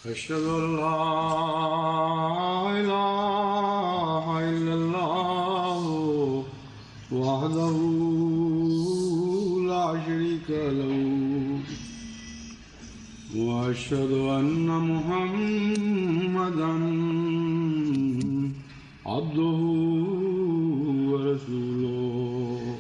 أشهد أن لا إله إلا الله وحده لا شريك له وأشهد أن محمدا عبده ورسوله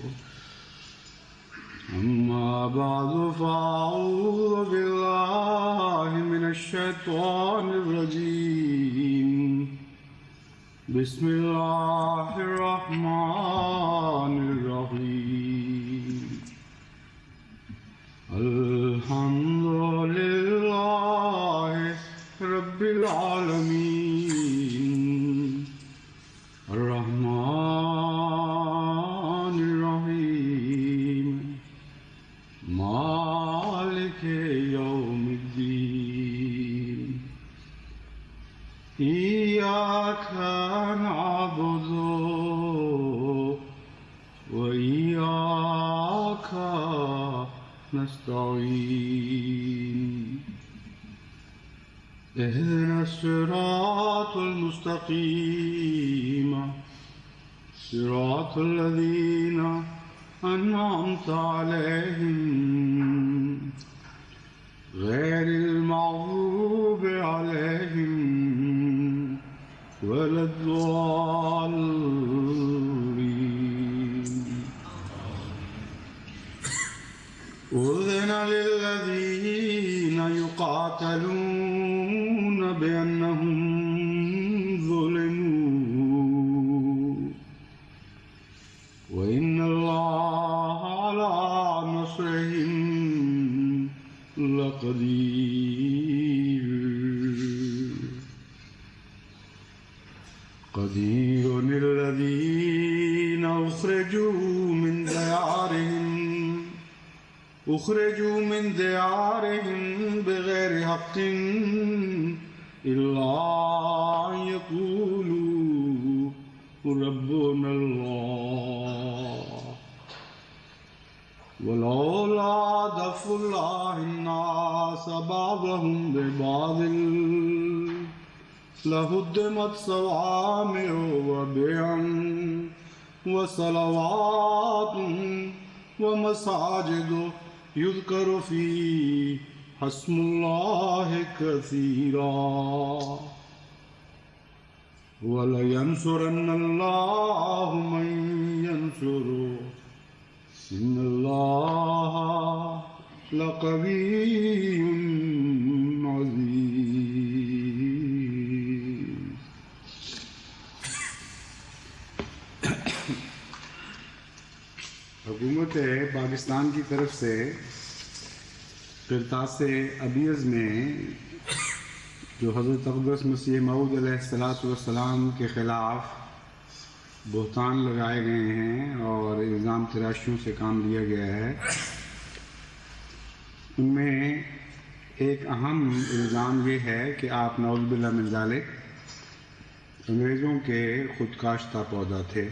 أما بعد فأعوذ بالله من الشيطان الرجيم بسم الله الرحمن الرحيم الحمد لله رب العالمين الرحمن الرحيم مالك يوم الدين إياك نعبد وإياك نستعين اهدنا الصراط المستقيم صراط الذين أنعمت عليهم غير المغضوب عليهم ولا الضالين أذن للذين يقاتلون بأنهم ظلموا وإن الله على نصرهم لقدير الذين أخرجوا من ديارهم بغير حق إلا أن يقولوا ربنا الله ولولا دفع الله الناس بعضهم ببعض لهدمت صوامع وبيع وصلوات ومساجد يذكر فيه اسم الله كثيرا ولينصرن الله من ينصره إن الله لقوي عزيز. حکومت پاکستان کی طرف سے قرطاس ابیض میں جو حضرت اقدس مسیح موعود علیہ السلام کے خلاف بہتان لگائے گئے ہیں اور الزام تراشیوں سے کام لیا گیا ہے، ان میں ایک اہم الزام یہ ہے کہ آپ نعوذ باللہ من ذالک انگریزوں کے خود کاشتہ پودا تھے،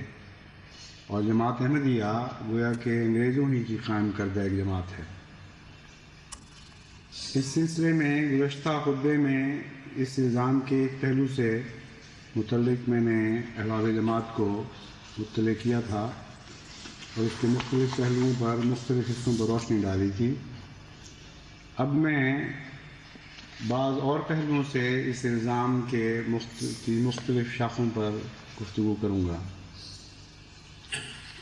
اور جماعت احمدیہ گویا کہ انگریزوں ہی کی قائم کردہ ایک جماعت ہے۔ اس سلسلے میں گزشتہ خطبے میں اس الزام کے ایک پہلو سے متعلق میں نے احباب جماعت کو مطلع کیا تھا اور اس کے مختلف پہلوؤں پر مختلف حصوں پر روشنی ڈالی تھی۔ اب میں بعض اور پہلوؤں سے اس الزام کے مختلف شاخوں پر گفتگو کروں گا۔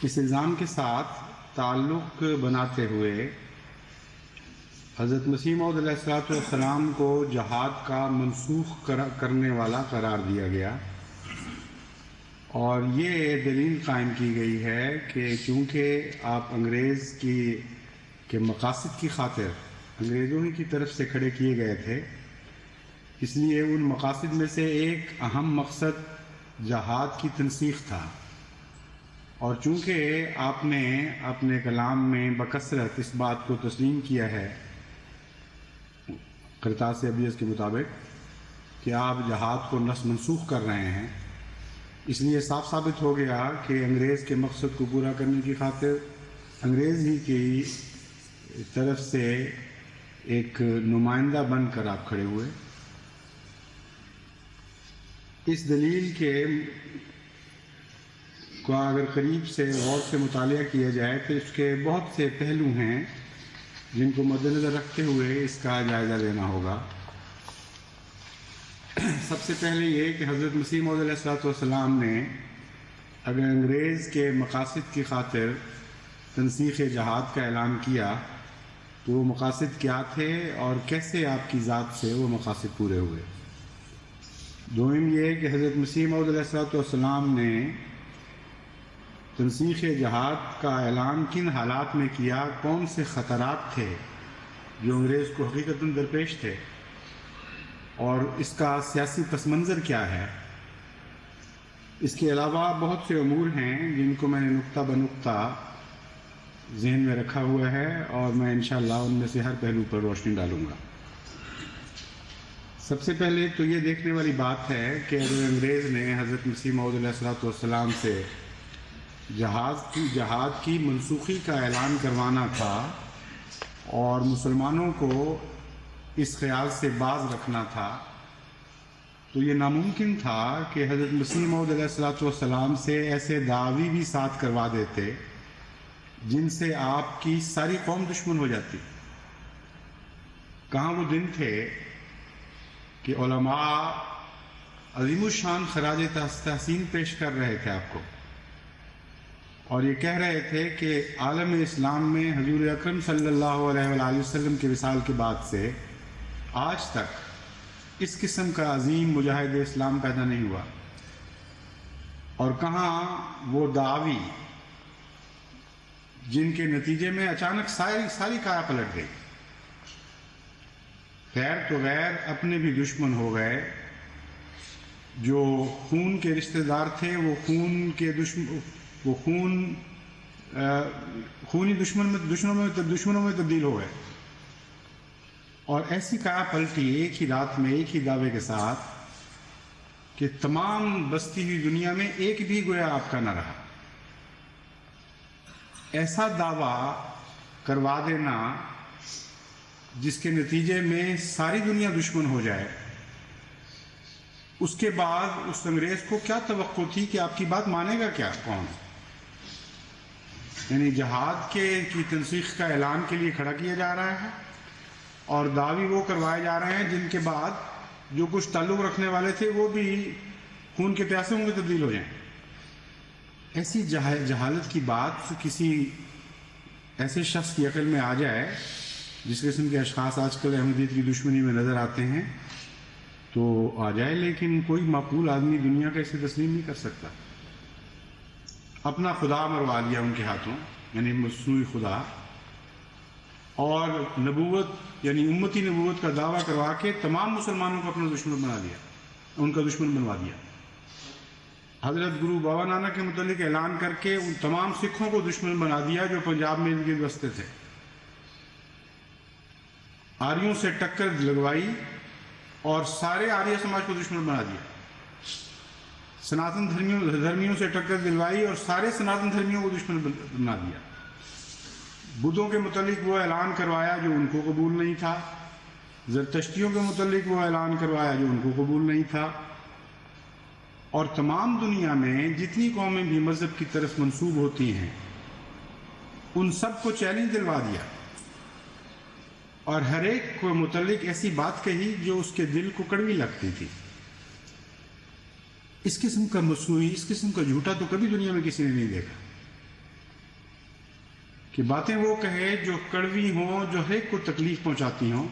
اس الزام کے ساتھ تعلق بناتے ہوئے حضرت مسیح موعود علیہ السلام کو جہاد کا منسوخ کرنے والا قرار دیا گیا، اور یہ دلیل قائم کی گئی ہے کہ چونکہ آپ انگریز کے مقاصد کی خاطر انگریزوں ہی کی طرف سے کھڑے کیے گئے تھے، اس لیے ان مقاصد میں سے ایک اہم مقصد جہاد کی تنسیخ تھا، اور چونکہ آپ نے اپنے کلام میں بکثرت اس بات کو تسلیم کیا ہے قرطاس ابیض کے مطابق کہ آپ جہاد کو منسوخ کر رہے ہیں، اس لیے صاف ثابت ہو گیا کہ انگریز کے مقصد کو پورا کرنے کی خاطر انگریز ہی کی طرف سے ایک نمائندہ بن کر آپ کھڑے ہوئے. اس دلیل کے کو اگر قریب سے غور سے مطالعہ کیا جائے تو اس کے بہت سے پہلو ہیں جن کو مد نظر رکھتے ہوئے اس کا جائزہ لینا ہوگا. سب سے پہلے یہ کہ حضرت مسیح موعود علیہ السلام نے اگر انگریز کے مقاصد کی خاطر تنسیخ جہاد کا اعلان کیا تو وہ مقاصد کیا تھے اور کیسے آپ کی ذات سے وہ مقاصد پورے ہوئے. دوم یہ کہ حضرت مسیح موعود علیہ السلام نے تنسیخ جہاد کا اعلان کن حالات میں کیا، کون سے خطرات تھے جو انگریز کو حقیقتاً درپیش تھے، اور اس کا سیاسی پس منظر کیا ہے. اس کے علاوہ بہت سے امور ہیں جن کو میں نے نقطہ بنقطہ ذہن میں رکھا ہوا ہے اور میں انشاءاللہ ان میں سے ہر پہلو پر روشنی ڈالوں گا. سب سے پہلے تو یہ دیکھنے والی بات ہے کہ اگر انگریز نے حضرت مسیح موعود علیہ السلام سے جہاد کی منسوخی کا اعلان کروانا تھا اور مسلمانوں کو اس خیال سے باز رکھنا تھا، تو یہ ناممکن تھا کہ حضرت مسیح موعود علیہ السلام سے ایسے دعوی بھی ساتھ کروا دیتے جن سے آپ کی ساری قوم دشمن ہو جاتی. کہاں وہ دن تھے کہ علماء عظیم الشان خراج تحسین پیش کر رہے تھے آپ کو، اور یہ کہہ رہے تھے کہ عالم اسلام میں حضور اکرم صلی اللہ علیہ وآلہ وسلم کے وصال کے بعد سے آج تک اس قسم کا عظیم مجاہد اسلام پیدا نہیں ہوا. اور کہاں وہ دعوی جن کے نتیجے میں اچانک ساری کایا پلٹ گئی. غیر تو غیر اپنے بھی دشمن ہو گئے، جو خون کے رشتہ دار تھے وہ خونی دشمنوں میں تبدیل ہو گئے. اور ایسی کایا پلٹی ایک ہی رات میں ایک ہی دعوے کے ساتھ کہ تمام بستی ہوئی دنیا میں ایک بھی گویا آپ کا نہ رہا. ایسا دعویٰ کروا دینا جس کے نتیجے میں ساری دنیا دشمن ہو جائے، اس کے بعد اس انگریز کو کیا توقع تھی کہ آپ کی بات مانے گا کیا کون؟ یعنی جہاد کی تنسیخ کا اعلان کے لیے کھڑا کیا جا رہا ہے اور دعوی وہ کروائے جا رہے ہیں جن کے بعد جو کچھ تعلق رکھنے والے تھے وہ بھی خون کے پیاسوں میں تبدیل ہو جائیں. ایسی جہالت کی بات کسی ایسے شخص کی عقل میں آ جائے، جس قسم کے اشخاص آج کل احمدیت کی دشمنی میں نظر آتے ہیں، تو آ جائے، لیکن کوئی معقول آدمی دنیا کا اسے تسلیم نہیں کر سکتا. اپنا خدا مروا لیا ان کے ہاتھوں، یعنی مصنوعی خدا، اور نبوت یعنی امتی نبوت کا دعویٰ کروا کے تمام مسلمانوں کو اپنا دشمن بنا دیا، ان کا دشمن بنوا دیا. حضرت گرو بابا نانک کے متعلق اعلان کر کے ان تمام سکھوں کو دشمن بنا دیا جو پنجاب میں ان کے بستے تھے. آریوں سے ٹکر لگوائی اور سارے آریہ سماج کو دشمن بنا دیا. سناتن دھرمیوں سے ٹکر دلوائی اور سارے سناتن دھرمیوں کو دشمن بنا دیا. بدھوں کے متعلق وہ اعلان کروایا جو ان کو قبول نہیں تھا، زرتشتیوں کے متعلق وہ اعلان کروایا جو ان کو قبول نہیں تھا، اور تمام دنیا میں جتنی قومیں بھی مذہب کی طرف منسوب ہوتی ہیں ان سب کو چیلنج دلوا دیا، اور ہر ایک کو متعلق ایسی بات کہی جو اس کے دل کو کڑوی لگتی تھی. اس قسم کا مصنوعی، اس قسم کا جھوٹا تو کبھی دنیا میں کسی نے نہیں دیکھا کہ باتیں وہ کہے جو کڑوی ہوں، جو ہر ایک کو تکلیف پہنچاتی ہوں.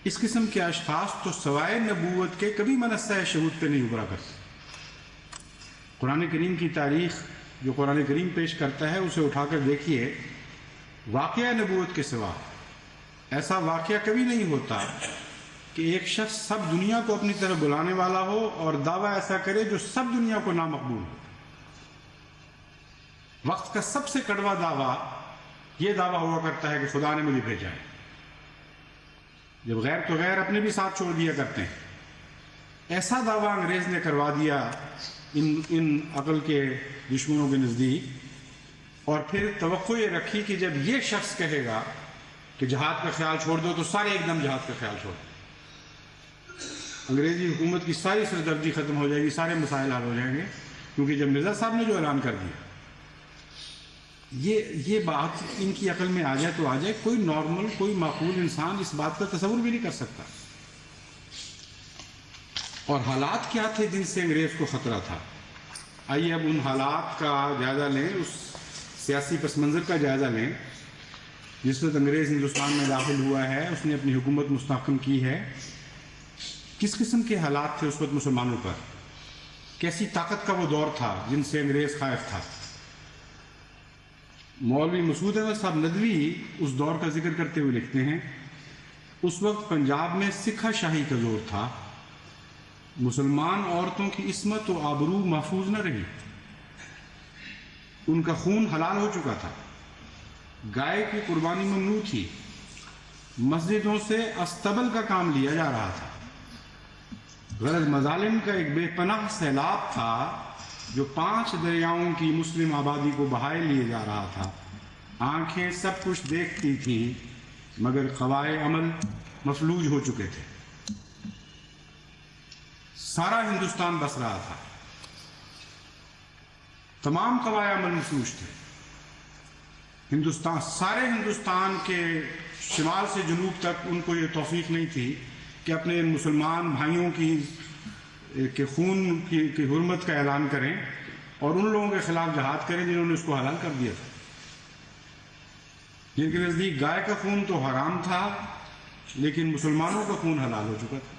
اس قسم کے اشخاص تو سوائے نبوت کے کبھی منصہ شہود پہ نہیں ابھرا کرتے. قرآن کریم کی تاریخ جو قرآن کریم پیش کرتا ہے اسے اٹھا کر دیکھیے، واقعہ نبوت کے سوا ایسا واقعہ کبھی نہیں ہوتا کہ ایک شخص سب دنیا کو اپنی طرف بلانے والا ہو اور دعویٰ ایسا کرے جو سب دنیا کو نامقبول ہو. وقت کا سب سے کڑوا دعویٰ یہ دعویٰ ہوا کرتا ہے کہ خدا نے مجھے بھیجا ہے، جب غیر تو غیر اپنے بھی ساتھ چھوڑ دیا کرتے ہیں. ایسا دعویٰ انگریز نے کروا دیا ان عقل کے دشمنوں کے نزدیک، اور پھر توقع یہ رکھی کہ جب یہ شخص کہے گا کہ جہاد کا خیال چھوڑ دو تو سارے ایک دم جہاد کا خیال چھوڑ دو. انگریزی حکومت کی ساری سردردی ختم ہو جائے گی, سارے مسائل حل ہو جائیں گے, کیونکہ جب مرزا صاحب نے جو اعلان کر دیا, یہ بات ان کی عقل میں آ جائے تو آ جائے. کوئی نارمل, کوئی معقول انسان اس بات کا تصور بھی نہیں کر سکتا. اور حالات کیا تھے جن سے انگریز کو خطرہ تھا؟ آئیے اب ان حالات کا جائزہ لیں, اس سیاسی پس منظر کا جائزہ لیں جس وقت انگریز ہندوستان میں داخل ہوا ہے, اس نے اپنی حکومت مستحکم کی ہے. کس قسم کے حالات تھے اس وقت مسلمانوں پر؟ کیسی طاقت کا وہ دور تھا جن سے انگریز خائف تھا؟ مولوی مسعود احمد صاحب ندوی اس دور کا ذکر کرتے ہوئے لکھتے ہیں, اس وقت پنجاب میں سکھا شاہی کا زور تھا. مسلمان عورتوں کی عصمت و آبرو محفوظ نہ رہی, ان کا خون حلال ہو چکا تھا, گائے کی قربانی ممنوع تھی, مسجدوں سے استبل کا کام لیا جا رہا تھا. غرض مظالم کا ایک بے پناہ سیلاب تھا جو 5 دریاؤں کی مسلم آبادی کو بہائے لیے جا رہا تھا. آنکھیں سب کچھ دیکھتی تھیں مگر قوائے عمل مفلوج ہو چکے تھے. سارا ہندوستان بس رہا تھا, تمام قوائے عمل مفلوج تھے. سارے ہندوستان کے شمال سے جنوب تک ان کو یہ توفیق نہیں تھی کہ اپنے مسلمان بھائیوں کے خون کی حرمت کا اعلان کریں اور ان لوگوں کے خلاف جہاد کریں جنہوں نے اس کو حلال کر دیا تھا. جن کے نزدیک گائے کا خون تو حرام تھا لیکن مسلمانوں کا خون حلال ہو چکا تھا.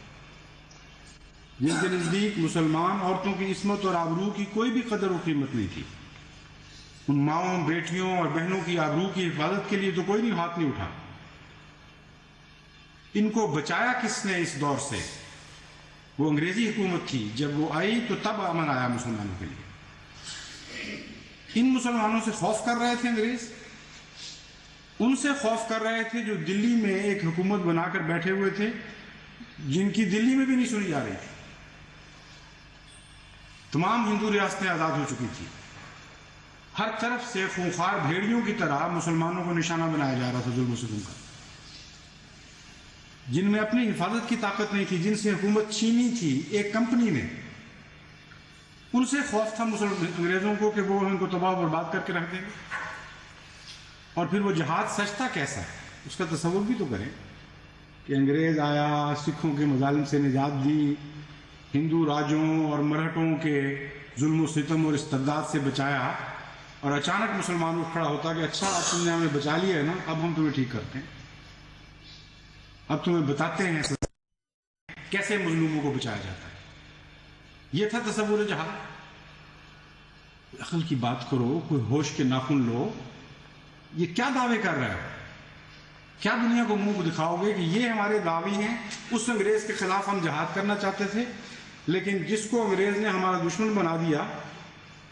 جن کے نزدیک مسلمان عورتوں کی عصمت اور آبرو کی کوئی بھی قدر و قیمت نہیں تھی. ان ماؤں, بیٹیوں اور بہنوں کی آبرو کی حفاظت کے لیے تو کوئی نہیں ہاتھ نہیں اٹھا. ان کو بچایا کس نے اس دور سے؟ وہ انگریزی حکومت تھی. جب وہ آئی تو تب امن آیا مسلمانوں کے لیے. ان مسلمانوں سے خوف کر رہے تھے انگریز, ان سے خوف کر رہے تھے جو دلی میں ایک حکومت بنا کر بیٹھے ہوئے تھے جن کی دلی میں بھی نہیں سنی جا رہی تھی. تمام ہندو ریاستیں آزاد ہو چکی تھی. ہر طرف سے خونخوار بھیڑیوں کی طرح مسلمانوں کو نشانہ بنایا جا رہا تھا ظلم و ستم کا. جن میں اپنی حفاظت کی طاقت نہیں تھی, جن سے حکومت چھینی تھی ایک کمپنی نے, ان سے خوف تھا انگریزوں کو کہ وہ ان کو تباہ و برباد کر کے رکھ دیں گے. اور پھر وہ جہاد سچتا کیسا ہے اس کا تصور بھی تو کریں کہ انگریز آیا, سکھوں کے مظالم سے نجات دی, ہندو راجوں اور مرہٹوں کے ظلم و ستم اور استبداد سے بچایا, اور اچانک مسلمان اٹھ کھڑا ہوتا کہ اچھا اب تم نے ہمیں بچا لیا ہے نا, اب ہم تمہیں ٹھیک کرتے ہیں, اب تمہیں بتاتے ہیں کیسے مظلوموں کو بچایا جاتا ہے. یہ تھا تصور جہاد. عقل کی بات کرو, کوئی ہوش کے ناخن لو. یہ کیا دعوے کر رہے ہو؟ کیا دنیا کو منہ کو دکھاؤ گے کہ یہ ہمارے دعوی ہیں؟ اس انگریز کے خلاف ہم جہاد کرنا چاہتے تھے لیکن جس کو انگریز نے ہمارا دشمن بنا دیا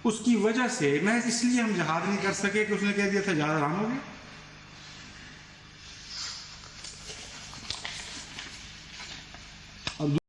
اس کی وجہ سے محض اس لیے ہم جہاد نہیں کر سکے کہ اس نے کہہ دیا تھا جہاد حرام ہو گیا.